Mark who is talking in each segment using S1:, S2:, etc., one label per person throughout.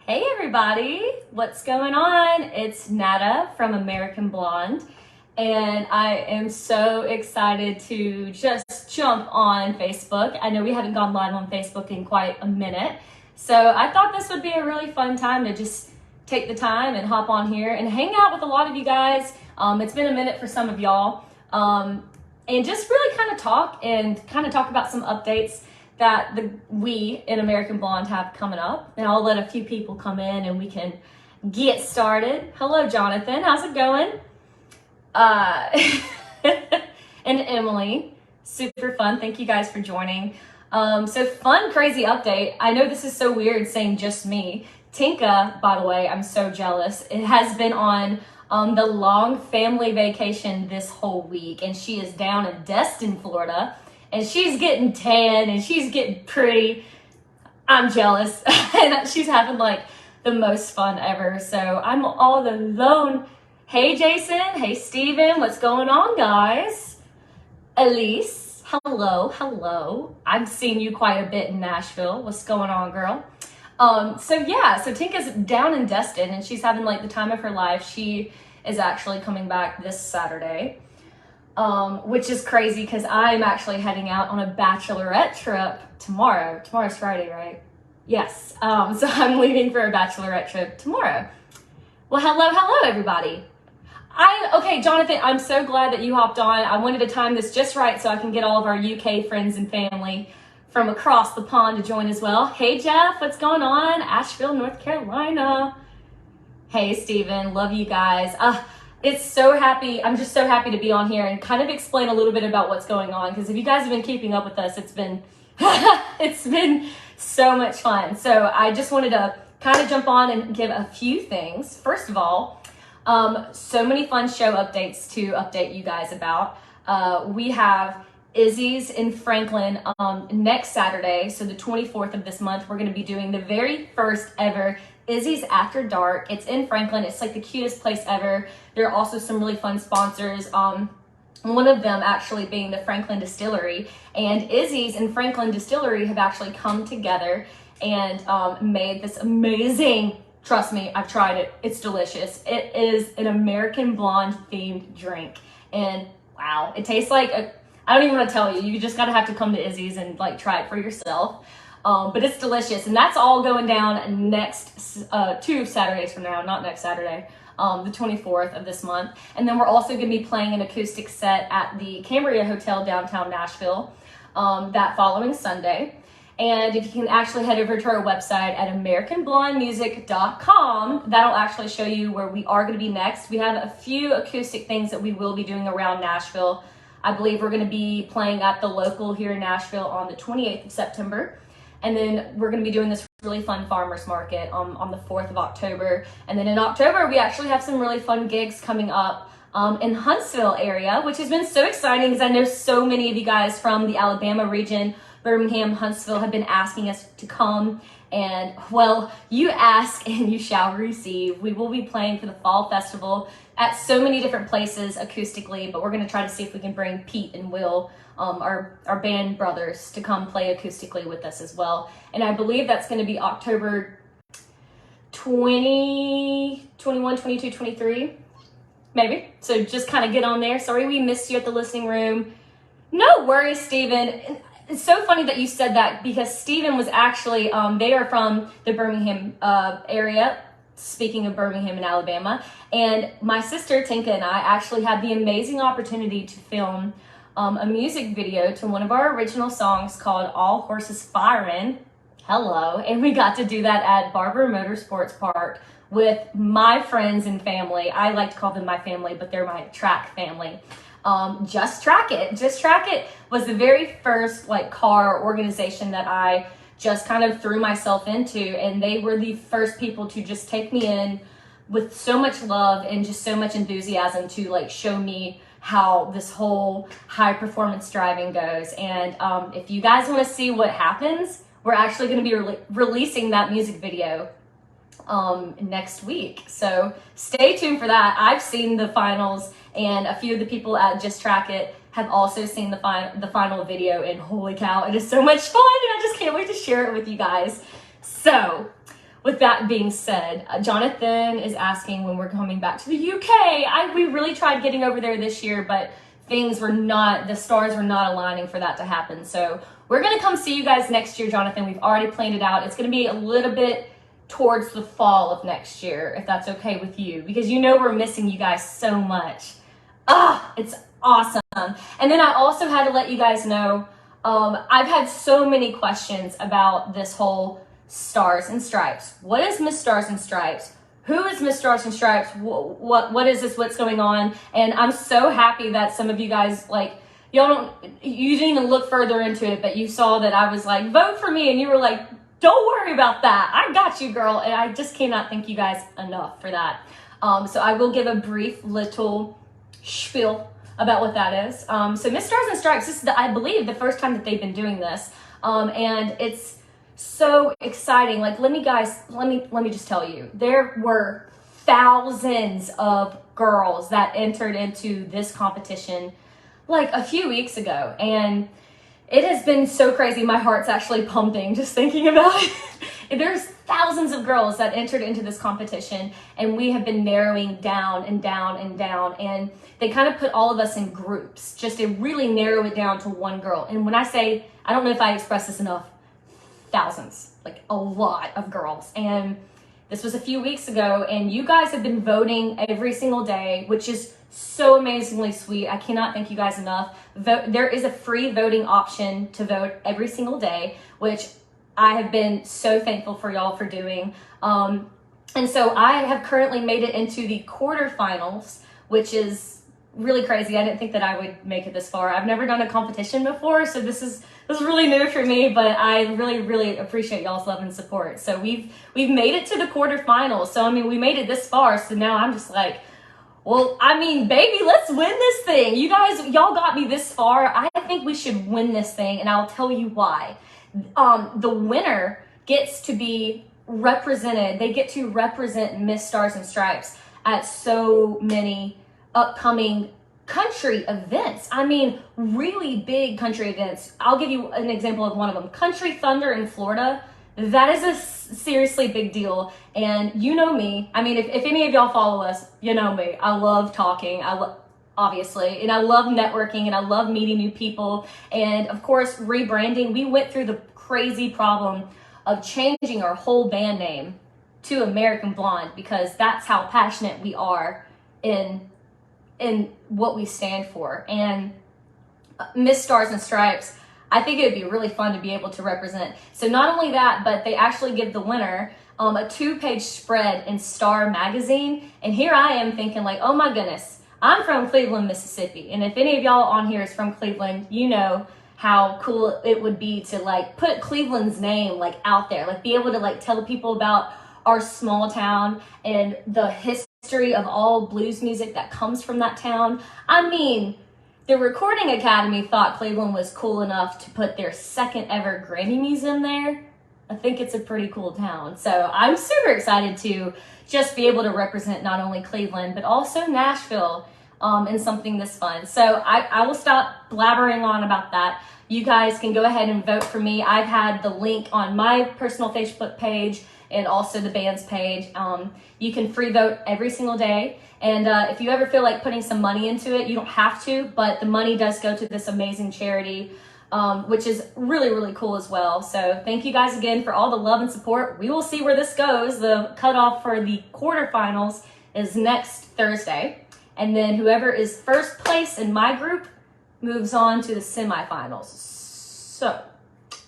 S1: Hey everybody, what's going on? It's Nata from American Blonde, and I am so excited to just jump on Facebook. I know we haven't gone live on Facebook in quite a minute, so I thought this would be a really fun time to just take the time and hop on here and hang out with a lot of you guys. It's been a minute for some of y'all, and just really kind of talk about some updates that we in American Blonde have coming up. And I'll let a few people come in and we can get started. Hello, Jonathan. How's it going? And Emily. Super fun. Thank you guys for joining. So fun, crazy update. I know this is so weird saying just me. Tinka, by the way, I'm so jealous. It has been on the long family vacation this whole week, and she is down in Destin, Florida. And she's getting tan and she's getting pretty. I'm jealous. And she's having like the most fun ever. So I'm all alone. Hey, Jason. Hey, Steven. What's going on, guys? Elise. Hello. I've seen you quite a bit in Nashville. What's going on, girl? So Tinka's down in Destin and she's having like the time of her life. She is actually coming back this Saturday. Which is crazy because I'm actually heading out on a bachelorette trip tomorrow. Tomorrow's Friday, right? Yes. So I'm leaving for a bachelorette trip tomorrow. Well, hello, everybody. Okay, Jonathan, I'm so glad that you hopped on. I wanted to time this just right so I can get all of our UK friends and family from across the pond to join as well. Hey, Jeff, what's going on? Asheville, North Carolina. Hey, Steven, love you guys. I'm just so happy to be on here and kind of explain a little bit about what's going on, because if you guys have been keeping up with us, it's been it's been so much fun. So I just wanted to kind of jump on and give a few things. First of all, so many fun show updates to update you guys about. We have Izzy's in Franklin next Saturday, so the 24th of this month. We're going to be doing the very first ever Izzy's After Dark. It's in Franklin. It's like the cutest place ever. There are also some really fun sponsors. One of them actually being the Franklin Distillery, and Izzy's and Franklin Distillery have actually come together and made this amazing, trust me, I've tried it. It's delicious. It is an American Blonde themed drink. And wow, it tastes like I don't even want to tell you. You just gotta have to come to Izzy's and like try it for yourself. But it's delicious, and that's all going down next 2 Saturdays from now, not next Saturday, the 24th of this month. And then we're also going to be playing an acoustic set at the Cambria Hotel downtown Nashville that following Sunday. And if you can actually head over to our website at AmericanBlondeMusic.com, that'll actually show you where we are going to be next. We have a few acoustic things that we will be doing around Nashville. I believe we're going to be playing at the local here in Nashville on the 28th of September. And then we're going to be doing this really fun farmers market on the 4th of October. And then in October, we actually have some really fun gigs coming up in Huntsville area, which has been so exciting because I know so many of you guys from the Alabama region, Birmingham, Huntsville, have been asking us to come. And well, you ask and you shall receive. We will be playing for the Fall Festival at so many different places acoustically, but we're going to try to see if we can bring Pete and Will, our band brothers, to come play acoustically with us as well. And I believe that's going to be October 20, 21, 22, 23, maybe. So just kind of get on there. Sorry we missed you at the listening room. No worries, Steven. It's so funny that you said that because Steven was actually, they are from the Birmingham area, speaking of Birmingham in Alabama. And my sister Tinka and I actually had the amazing opportunity to film a music video to one of our original songs called All Horses Firin'. Hello. And we got to do that at Barber Motorsports Park with my friends and family. I like to call them my family, but they're my track family. Just Track It. Just Track It was the very first like car organization that I just kind of threw myself into, and they were the first people to just take me in with so much love and just so much enthusiasm to like show me how this whole high performance driving goes. And if you guys want to see what happens, we're actually going to be releasing that music video next week. So stay tuned for that. I've seen the finals, and a few of the people at Just Track It have also seen the final video, and holy cow, it is so much fun, and I just can't wait to share it with you guys. So with that being said, Jonathan is asking when we're coming back to the UK. We really tried getting over there this year, but the stars were not aligning for that to happen. So we're going to come see you guys next year, Jonathan. We've already planned it out. It's going to be a little bit towards the fall of next year, if that's okay with you, because we're missing you guys so much. It's awesome. And then I also had to let you guys know, I've had so many questions about this whole Stars and Stripes. What is Miss Stars and Stripes? Who is Miss Stars and Stripes? What is this? What's going on? And I'm so happy that some of you guys, you didn't even look further into it, but you saw that I was like, vote for me. And you were like, don't worry about that. I got you, girl. And I just cannot thank you guys enough for that. So I will give a brief little spiel about what that is. So Miss Stars and Stripes, this is, I believe, the first time that they've been doing this. And it's so exciting. Let me just tell you, there were thousands of girls that entered into this competition a few weeks ago. And it has been so crazy. My heart's actually pumping just thinking about it. There's thousands of girls that entered into this competition, and we have been narrowing down and down and down. And they kind of put all of us in groups just to really narrow it down to one girl. And when I say, I don't know if I express this enough, thousands, a lot of girls. And this was a few weeks ago, and you guys have been voting every single day, which is so amazingly sweet. I cannot thank you guys enough. There is a free voting option to vote every single day, which I have been so thankful for y'all for doing. And so I have currently made it into the quarterfinals, which is really crazy. I didn't think that I would make it this far. I've never done a competition before, so this is really new for me, but I really, really appreciate y'all's love and support. So we've made it to the quarterfinals. So we made it this far, so now I'm just like, well, baby, let's win this thing. Y'all got me this far. I think we should win this thing, and I'll tell you why. The winner gets to be represented. They get to represent Miss Stars and Stripes at so many upcoming country events. Really big country events. I'll give you an example of one of them. Country Thunder in Florida. That is a seriously big deal. And you know me. If any of y'all follow us, you know me. I love talking. Obviously. And I love networking, and I love meeting new people. And of course, rebranding. We went through the crazy problem of changing our whole band name to American Blonde, because that's how passionate we are in what we stand for. And Miss Stars and Stripes, I think it would be really fun to be able to represent. So not only that, but they actually give the winner a 2-page spread in Star magazine. And here I am thinking oh my goodness, I'm from Cleveland, Mississippi. And if any of y'all on here is from Cleveland, you know how cool it would be to put Cleveland's name out there, be able to tell people about our small town and the history of all blues music that comes from that town. The Recording Academy thought Cleveland was cool enough to put their second ever Grammy Museum there. I think it's a pretty cool town. So I'm super excited to just be able to represent not only Cleveland, but also Nashville in something this fun. So I will stop blabbering on about that. You guys can go ahead and vote for me. I've had the link on my personal Facebook page and also the band's page. You can free vote every single day. And if you ever feel like putting some money into it, you don't have to, but the money does go to this amazing charity, which is really, really cool as well. So thank you guys again for all the love and support. We will see where this goes. The cutoff for the quarterfinals is next Thursday. And then whoever is first place in my group moves on to the semifinals. So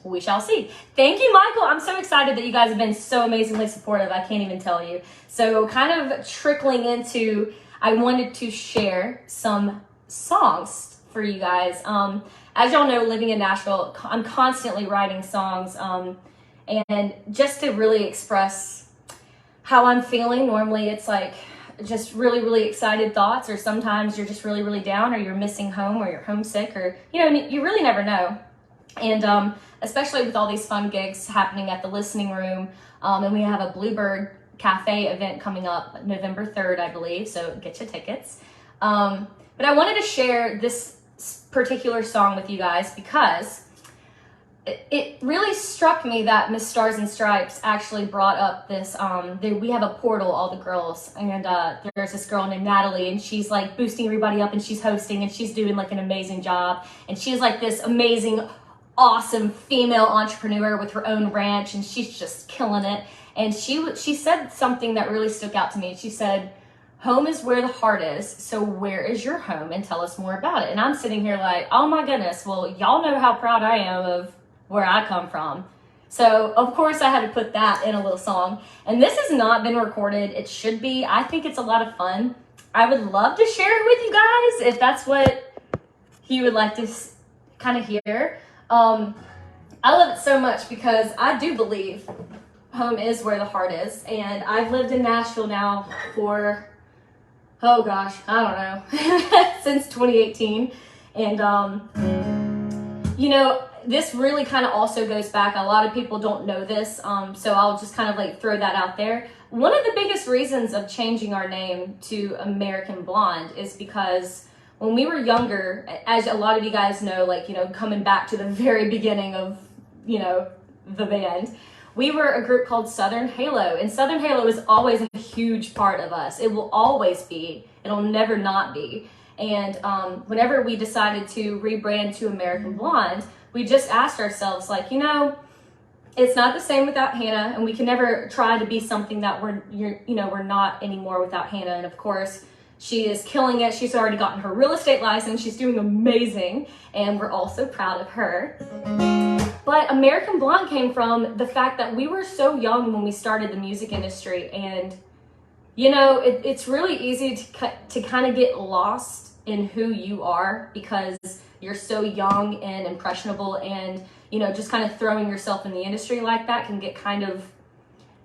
S1: we shall see. Thank you, Michael. I'm so excited that you guys have been so amazingly supportive. I can't even tell you. So kind of trickling into, I wanted to share some songs for you guys. As y'all know, living in Nashville, I'm constantly writing songs. And just to really express how I'm feeling, normally it's just really, really excited thoughts, or sometimes you're just really, really down, or you're missing home, or you're homesick, or, you really never know. And especially with all these fun gigs happening at the Listening Room, and we have a Bluebird Cafe event coming up November 3rd, I believe, so get your tickets. But I wanted to share this particular song with you guys because it really struck me that Miss Stars and Stripes actually brought up this, we have a portal, all the girls, and there's this girl named Natalie, and she's like boosting everybody up, and she's hosting, and she's doing like an amazing job, and she's like this amazing, awesome female entrepreneur with her own ranch, and she's just killing it. And she said something that really stuck out to me. She said, home is where the heart is, so where is your home, and tell us more about it. And I'm sitting here like, oh my goodness, well, y'all know how proud I am of where I come from. So of course I had to put that in a little song. And this has not been recorded. It should be. I think it's a lot of fun. I would love to share it with you guys if that's what you would like to kind of hear. I love it so much because I do believe home is where the heart is. And I've lived in Nashville now for, oh gosh, I don't know, since 2018. And, you know, this really kind of also goes back. A lot of people don't know this, so I'll just kind of like throw that out there. One of the biggest reasons of changing our name to American Blonde is because when we were younger, as a lot of you guys know, like, you know, coming back to the very beginning of, you know, the band, we were a group called Southern Halo, and Southern Halo is always a huge part of us. It will always be. It'll never not be. And whenever we decided to rebrand to American Blonde, we just asked ourselves, like, you know, it's not the same without Hannah, and we can never try to be something that we're not anymore without Hannah. And of course, she is killing it. She's already gotten her real estate license. She's doing amazing, and we're all so proud of her. But American Blonde came from the fact that we were so young when we started the music industry, and you know, it's really easy to kind of get lost in who you are because you're so young and impressionable, and you know, just kind of throwing yourself in the industry like that can get kind of,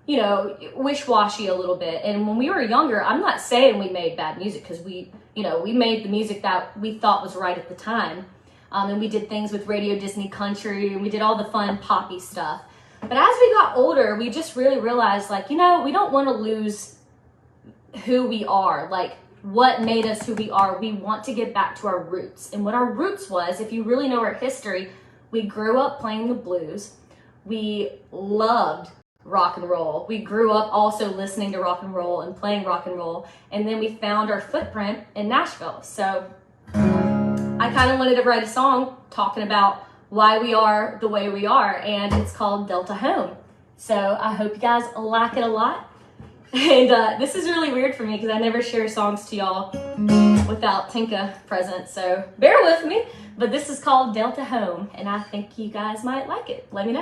S1: you know, wish-washy a little bit. And when we were younger, I'm not saying we made bad music, because we made the music that we thought was right at the time, and we did things with Radio Disney Country, and we did all the fun poppy stuff. But as we got older, we just really realized, like, you know, we don't want to lose who we are, like what made us who we are. We want to get back to our roots. And what our roots was, if you really know our history, we grew up playing the blues. We loved rock and roll. We grew up also listening to rock and roll and playing rock and roll. And then we found our footprint in Nashville. So I kind of wanted to write a song talking about why we are the way we are. And it's called Delta Home. So I hope you guys like it a lot. And this is really weird for me because I never share songs to y'all without Tinka present, so bear with me. But this is called Delta Home, and I think you guys might like it. Let me know.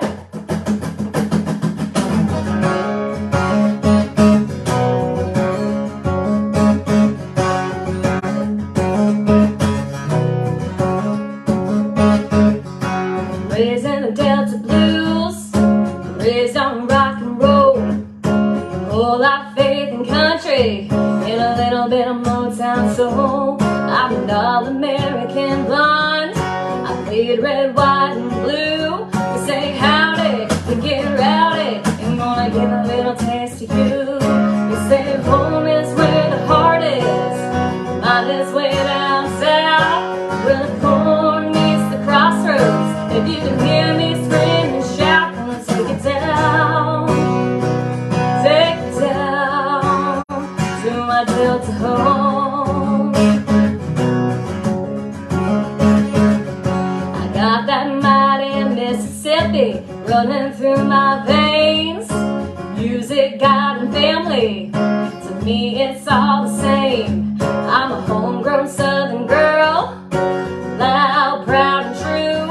S1: Raised in the Delta Blues, raised on rock and roll. Whole lot of faith in country, and a little bit of Motown soul. I'm an all-American blonde. I played red, white, and blue. We say howdy, we get rowdy, and gonna give a little taste of you. We say home is where the heart is, mine is way down south, where the corn meets the crossroads. If you can hear me scream and shout, let's take it down. I built a home. I got that mighty Mississippi running through my veins. Music, God, and family, to me it's all the same. I'm a homegrown Southern girl, loud, proud, and true.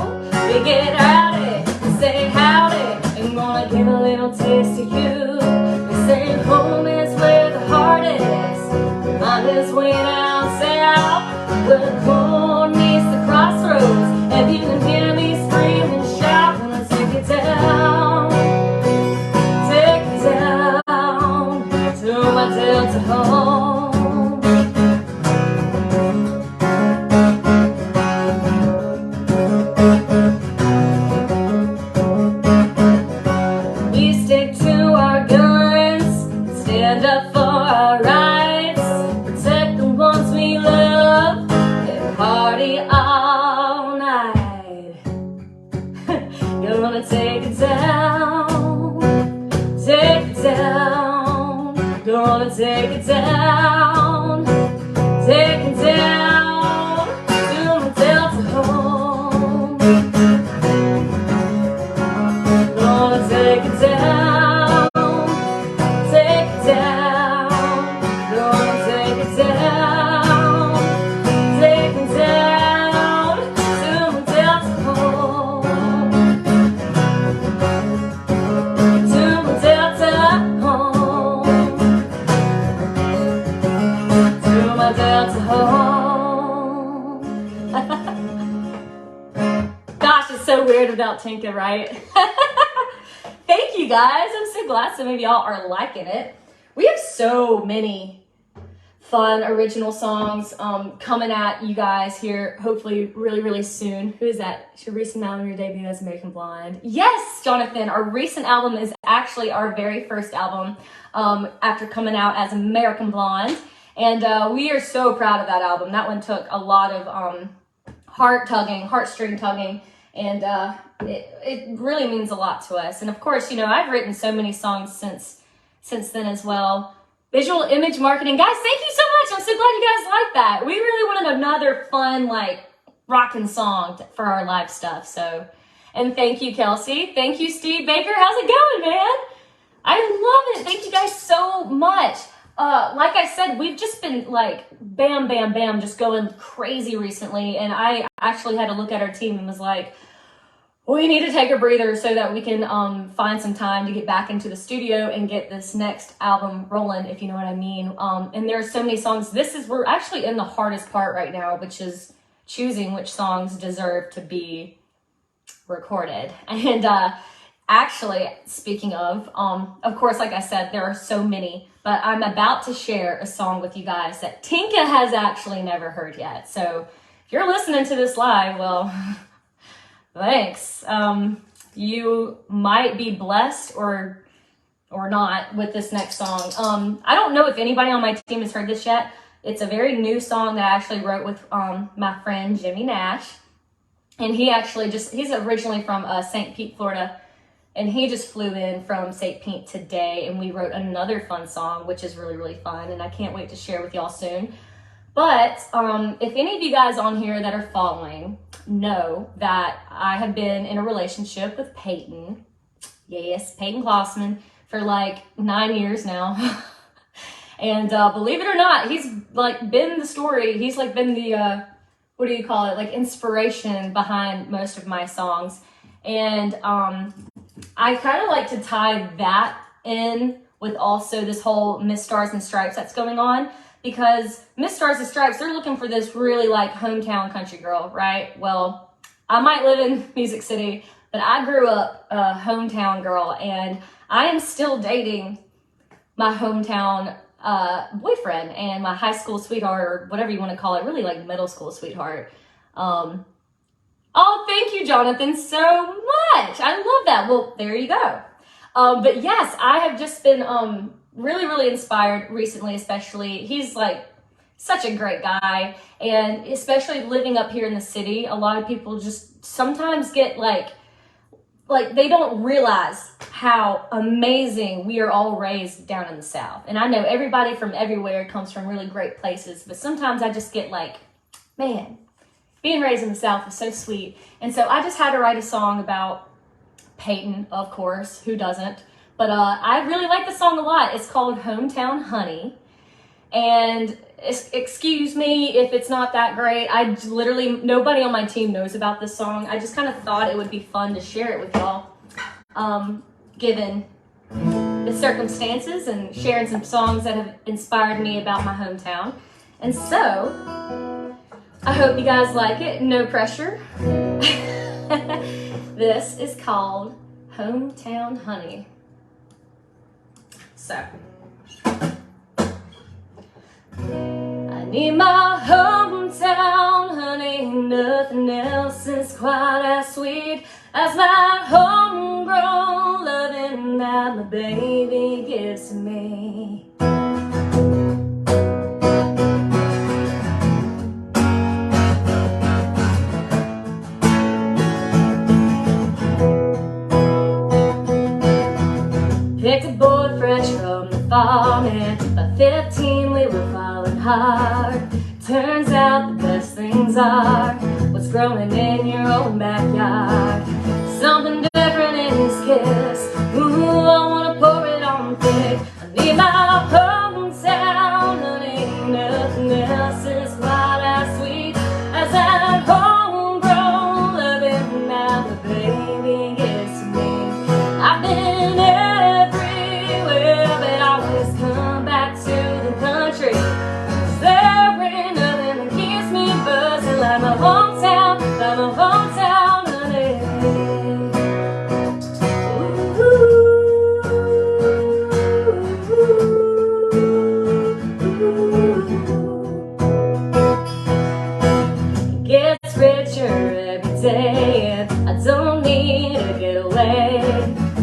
S1: We get rowdy, we say howdy, and gonna give a little taste of you. We say home is where the heart is, mine is way down south, where the corn meets the crossroads. If you can hear me scream and shout, then let's take it down to my Delta home. We stick to our guns, stand up for our rights, protect the ones down. Gonna take it down. Take it down to my Delta home. Gonna take it down. Take it down. Gonna take it down. Take it down to my Delta home. To my Delta home. To my Delta home. Gosh, it's so weird without Tinka, right? Thank you guys. I'm so glad some of y'all are liking it. We have so many fun original songs coming at you guys here, hopefully really, really soon. Who is that? Your recent album, your debut as American Blonde. Yes, Jonathan, our recent album is actually our very first album after coming out as American Blonde. And we are so proud of that album. That one took a lot of heartstring tugging, and it really means a lot to us. And of course, you know, I've written so many songs since then as well. Visual image marketing. Guys, thank you so much. I'm so glad you guys like that. We really wanted another fun, like, rockin' song for our live stuff. So, and thank you, Kelsey. Thank you, Steve Baker. How's it going, man? I love it. Thank you guys so much. Like I said, we've just been like bam, bam, bam, just going crazy recently. And I actually had to look at our team and was like, we need to take a breather so that we can find some time to get back into the studio and get this next album rolling, if you know what I mean. And there are so many songs. We're actually in the hardest part right now, which is choosing which songs deserve to be recorded. And actually, speaking of course, like I said, there are so many, but I'm about to share a song with you guys that Tinka has actually never heard yet. So if you're listening to this live, well, thanks. You might be blessed or not with this next song. I don't know if anybody on my team has heard this yet. It's a very new song that I actually wrote with my friend Jimmy Nash. And he's originally from St. Pete, Florida. And he just flew in from St. Pete today, and we wrote another fun song, which is really, really fun, and I can't wait to share with y'all soon. But if any of you guys on here that are following know that I have been in a relationship with Peyton, yes, Peyton Klossman, for like 9 years now. And believe it or not, he's like been the story. He's like been the, what do you call it? Like inspiration behind most of my songs. And I kind of like to tie that in with also this whole Miss Stars and Stripes that's going on, because Miss Stars and Stripes, they're looking for this really like hometown country girl, right? Well, I might live in Music City, but I grew up a hometown girl, and I am still dating my hometown boyfriend and my high school sweetheart, or whatever you want to call it, really like middle school sweetheart. Oh, thank you, Jonathan, so much. I love that. Well, there you go. But yes, I have just been really, really inspired recently, especially. He's like such a great guy. And especially living up here in the city, a lot of people just sometimes get like they don't realize how amazing we are all raised down in the South. And I know everybody from everywhere comes from really great places, but sometimes I just get like, man, being raised in the South is so sweet. And so I just had to write a song about Peyton, of course. Who doesn't? But I really like the song a lot. It's called Hometown Honey. And excuse me if it's not that great. Nobody on my team knows about this song. I just kind of thought it would be fun to share it with y'all, given the circumstances, and sharing some songs that have inspired me about my hometown. And so I hope you guys like it. No pressure. This is called Hometown Honey. So, I need my hometown honey, nothing else is quite as sweet as my homegrown loving that my baby gives to me. Picked a boy fresh from the farm, and by 15 we were falling hard. Turns out the best things are what's growing in your own backyard. Something different in his kiss. Ooh, I wanna pour it on thick. I need my hometown, honey. Nothing else is quite as sweet as that homegrown loving that the baby gives to me. I've been everywhere, but I always come back to the country. 'Cause there ain't nothing that keeps me buzzing like my hometown, honey. It gets richer every day, and I don't need to get away.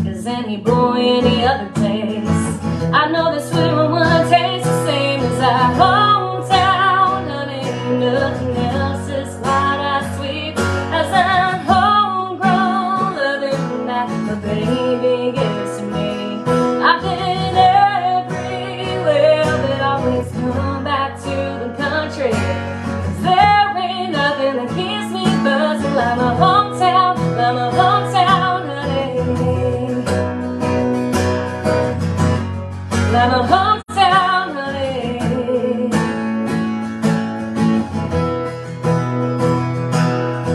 S1: 'Cause any boy, any other place, I know this sweet one tastes the same as our hometown, honey. Nothing else is quite as sweet as that homegrown loving that my baby gives to me. I've been everywhere, but always come back to the country. 'Cause there ain't nothing that keeps me buzzing like my hometown, honey. Like my hometown, honey.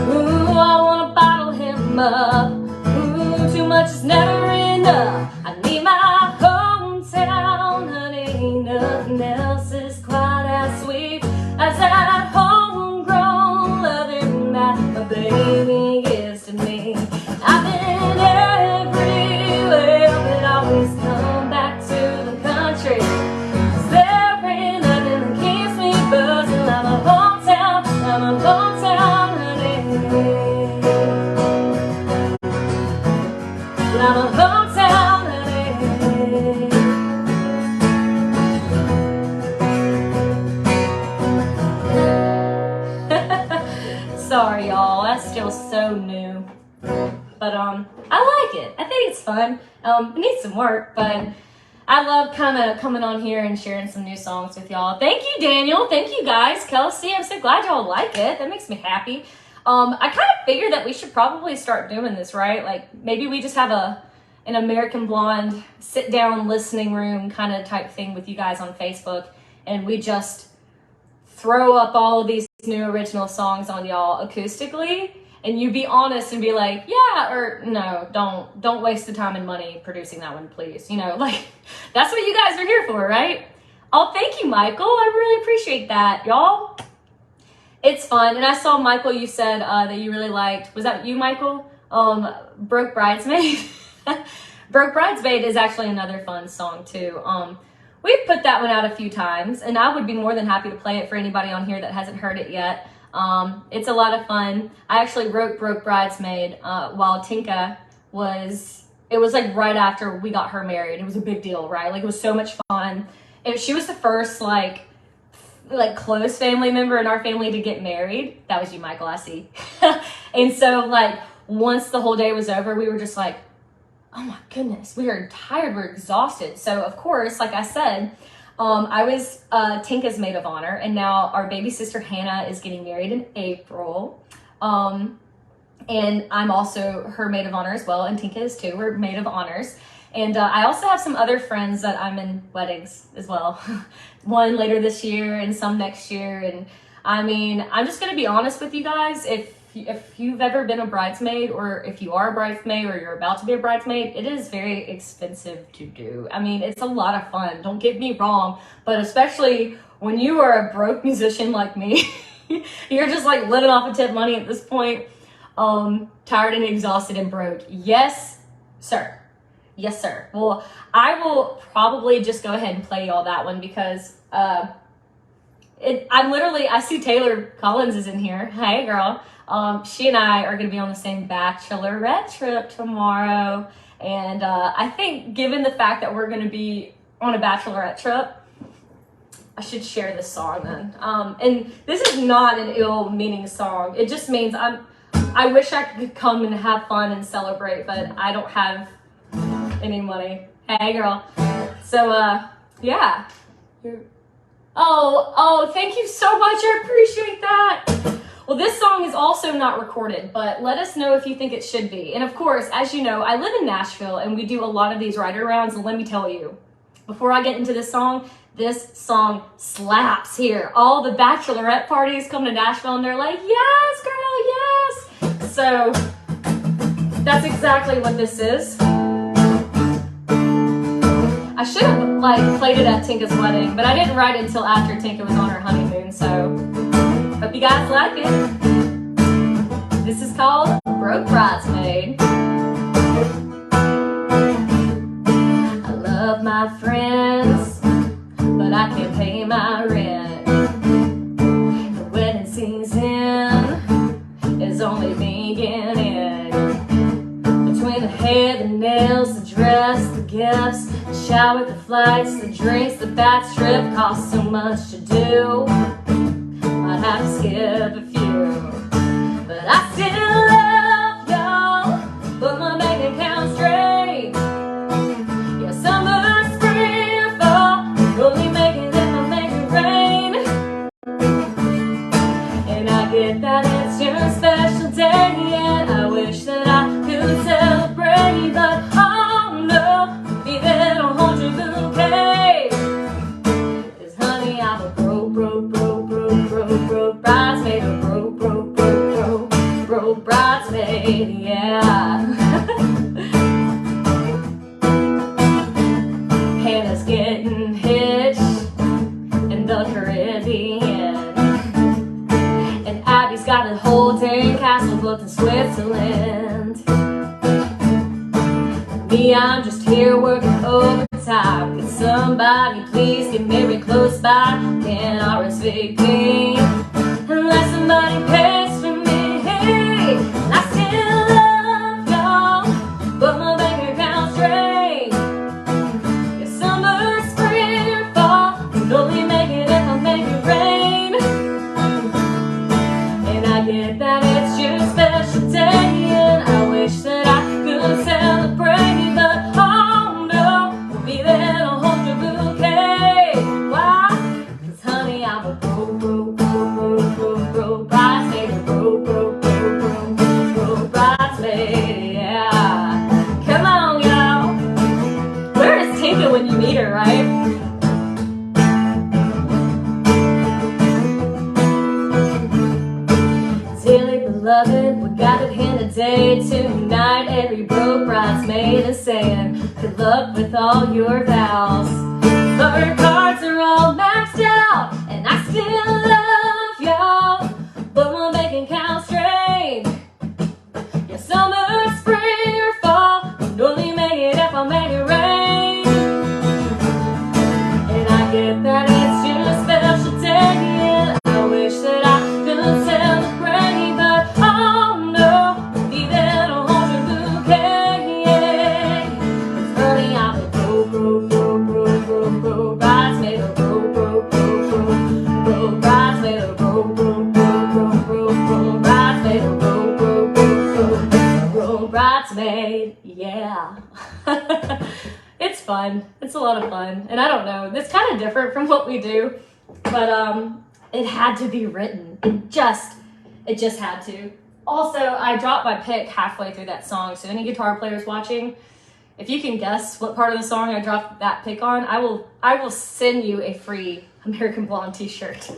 S1: Ooh, I wanna bottle him up. Ooh, too much is never enough. I need my hometown, honey. Nothing else is quite as sweet as that homegrown loving that my baby gives to me. I've been everywhere, but always come back to the country. 'Cause there ain't nothing that keeps me buzzing like my hometown, honey. Like my hometown, honey. Sorry, y'all. That's still so new. But I like it. I think it's fun. It needs some work, but I love kind of coming on here and sharing some new songs with y'all. Thank you, Daniel. Thank you, guys. Kelsey, I'm so glad y'all like it. That makes me happy. I kind of figured that we should probably start doing this, right? Like maybe we just have an American Blonde sit down listening room kind of type thing with you guys on Facebook, and we just throw up all of these new original songs on y'all acoustically, and you be honest and be like, yeah, or no, don't waste the time and money producing that one, please. You know, like that's what you guys are here for, right? Oh, thank you, Michael. I really appreciate that, y'all. It's fun. And I saw, Michael, you said that you really liked, was that you, Michael? Broke Bridesmaid. Broke Bridesmaid is actually another fun song too. We've put that one out a few times, and I would be more than happy to play it for anybody on here that hasn't heard it yet. It's a lot of fun. I actually wrote Broke Bridesmaid while Tinka it was like right after we got her married. It was a big deal, right? Like it was so much fun. She was the first like close family member in our family to get married. That was you, Michael, I see. And so like once the whole day was over, we were just like, oh my goodness, we are tired, we're exhausted. So of course, like I said, I was Tinka's maid of honor, and now our baby sister Hannah is getting married in April. And I'm also her maid of honor as well, and Tinka is too. We're maid of honors. And I also have some other friends that I'm in weddings as well. One later this year and some next year. And I mean, I'm just gonna be honest with you guys. If you've ever been a bridesmaid, or if you are a bridesmaid or you're about to be a bridesmaid, it is very expensive to do. I mean, it's a lot of fun, don't get me wrong, but especially when you are a broke musician like me, you're just like living off of tip money at this point, tired and exhausted and broke. Yes, sir. Yes, sir. Well, I will probably just go ahead and play y'all that one because I see Taylor Collins is in here. Hey, girl. She and I are going to be on the same bachelorette trip tomorrow. And I think given the fact that we're going to be on a bachelorette trip, I should share this song then. And this is not an ill-meaning song. It just means I wish I could come and have fun and celebrate, but I don't have any money. Hey, girl. So, yeah. Oh, thank you so much. I appreciate that. Well, this song is also not recorded, but let us know if you think it should be. And of course, as you know, I live in Nashville and we do a lot of these writer rounds. And let me tell you, before I get into this song slaps here. All the bachelorette parties come to Nashville and they're like, yes, girl, yes. So that's exactly what this is. I should have played it at Tinka's wedding, but I didn't write it until after Tinka was on her honeymoon, so hope you guys like it. This is called Broke Bridesmaid. I love my friends, but I can't pay my rent. The wedding season is only beginning. Between the hair, the nails, the dress, the gifts, the shower, the flights, the drinks, the back trip costs so much to do. Might have to skip a few, but I still love y'all. Put my bank account straight. Yeah, summer, spring, or fall, only make it if I make it rain. And I get that it's your special day, and I wish that I could celebrate, but oh no, be there to hold your bouquet. 'Cause honey, I'm a broke bridesmaid, a broke bridesmaid, yeah. Hannah's getting hitched in the Caribbean, and Abby's got a whole dang castle booked in Switzerland. Me, I'm just here working overtime. Could somebody please get married close by? Can RSVP unless somebody pays for me? Hey, I still love y'all, but my bank account straight. Yeah, summer, spring, or fall, can only make it if I make it rain. And I get that it's your special day, and I wish that I could celebrate, but oh no, we'll be there to hold your bouquet. Why? 'Cause honey, I'm a broke bridesmaid, a broke bridesmaid, yeah. Come on, y'all. Where is Tinka when you need her, right? Dearly beloved, we got it here today. Tonight, every broke bridesmaid is saying good luck with all your vows. But her cards are all maxed out, and I still love y'all, but my bank account straight. Yeah, summer, spring, or fall, can only make it if I make it rain. And I get that it's your special day, and I wish that I could celebrate, but oh no, be there to hold your bouquet. 'Cause honey, I'm a broke bridesmaid, a broke bridesmaid, a broke bridesmaid, a broke bridesmaid, yeah. It's fun. It's a lot of fun. And I don't know, it's kind of different from what we do, but it had to be written. It just had to. Also, I dropped my pick halfway through that song, so any guitar players watching, if you can guess what part of the song I dropped that pick on, I will send you a free American Blonde t-shirt,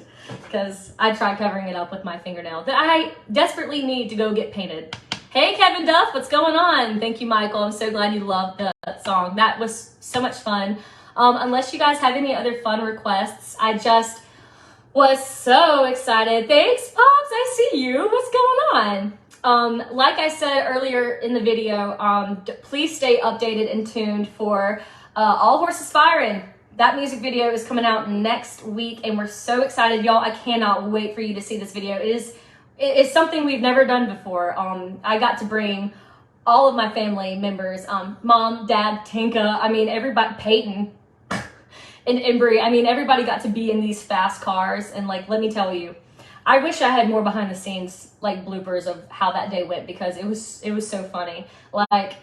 S1: because I tried covering it up with my fingernail that I desperately need to go get painted. Hey, Kevin Duff, what's going on? Thank you, Michael. I'm so glad you loved the song. That was so much fun. Unless you guys have any other fun requests, I just was so excited. Thanks, Pops. I see you. What's going on? Like I said earlier in the video, please stay updated and tuned for All Horses Firing. That music video is coming out next week, and we're so excited, y'all. I cannot wait for you to see this video. It's something we've never done before. I got to bring all of my family members, Mom, Dad, Tinka, I mean, everybody, Peyton, and Embry. I mean, everybody got to be in these fast cars, and like, let me tell you, I wish I had more behind the scenes, like bloopers of how that day went, because it was so funny. Like,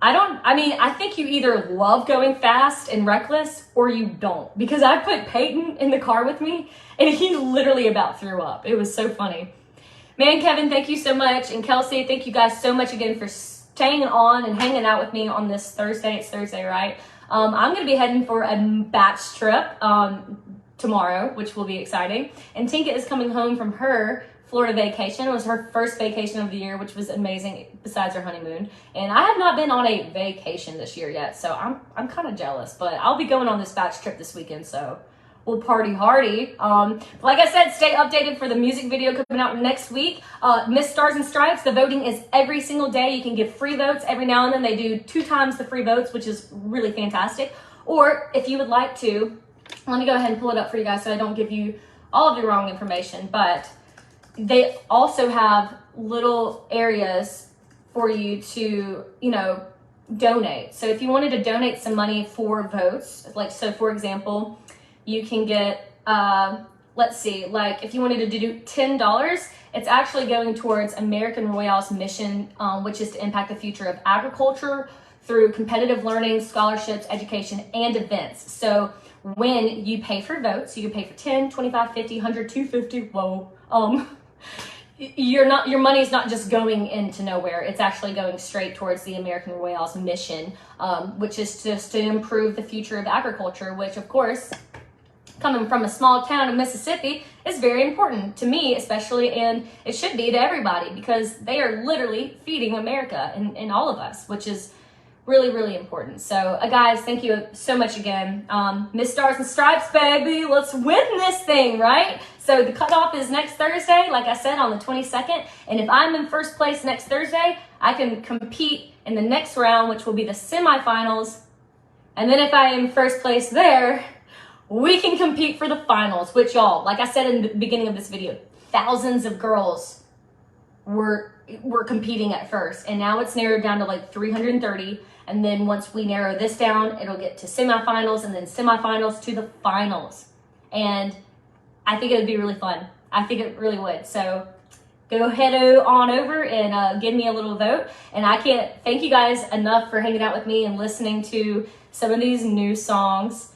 S1: I think you either love going fast and reckless or you don't. Because I put Peyton in the car with me and he literally about threw up. It was so funny. Man, Kevin, thank you so much. And Kelsey, thank you guys so much again for staying on and hanging out with me on this Thursday. It's Thursday, right? I'm going to be heading for a batch trip tomorrow, which will be exciting. And Tinka is coming home from her Florida vacation. It was her first vacation of the year, which was amazing besides her honeymoon. And I have not been on a vacation this year yet, so I'm kind of jealous. But I'll be going on this batch trip this weekend, so we'll party hardy. Like I said, stay updated for the music video coming out next week. Miss Stars and Stripes, the voting is every single day. You can give free votes every now and then. They do 2 times the free votes, which is really fantastic. Or if you would like to, let me go ahead and pull it up for you guys so I don't give you all of the wrong information. But they also have little areas for you to, donate. So if you wanted to donate some money for votes, so for example, you can get, let's see, if you wanted to do $10, it's actually going towards American Royale's mission, which is to impact the future of agriculture through competitive learning, scholarships, education, and events. So when you pay for votes, you can pay for 10, 25, 50, 100, 250, whoa, your money is not just going into nowhere. It's actually going straight towards the American Royale's mission, which is just to improve the future of agriculture, which of course, coming from a small town of Mississippi, is very important to me especially, and it should be to everybody because they are literally feeding America and all of us, which is really, really important. So guys, thank you so much again. Miss Stars and Stripes, baby, let's win this thing, right? So the cutoff is next Thursday, like I said, on the 22nd. And if I'm in first place next Thursday, I can compete in the next round, which will be the semifinals. And then if I am first place there, we can compete for the finals, which y'all, like I said in the beginning of this video, thousands of girls were competing at first. And now it's narrowed down to 330. And then once we narrow this down, it'll get to semifinals and then semifinals to the finals. And I think it would be really fun. I think it really would. So go head on over and give me a little vote. And I can't thank you guys enough for hanging out with me and listening to some of these new songs,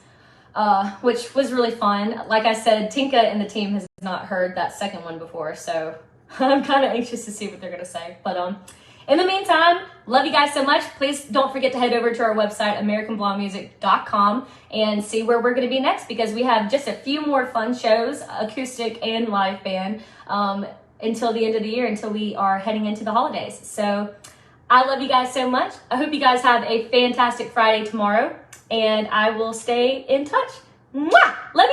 S1: which was really fun. Like I said, Tinka and the team has not heard that second one before, so I'm kind of anxious to see what they're going to say. But in the meantime, love you guys so much. Please don't forget to head over to our website, AmericanBlondeMusic.com, and see where we're going to be next, because we have just a few more fun shows, acoustic and live band, until the end of the year, until we are heading into the holidays. So I love you guys so much. I hope you guys have a fantastic Friday tomorrow, and I will stay in touch. Mwah! Love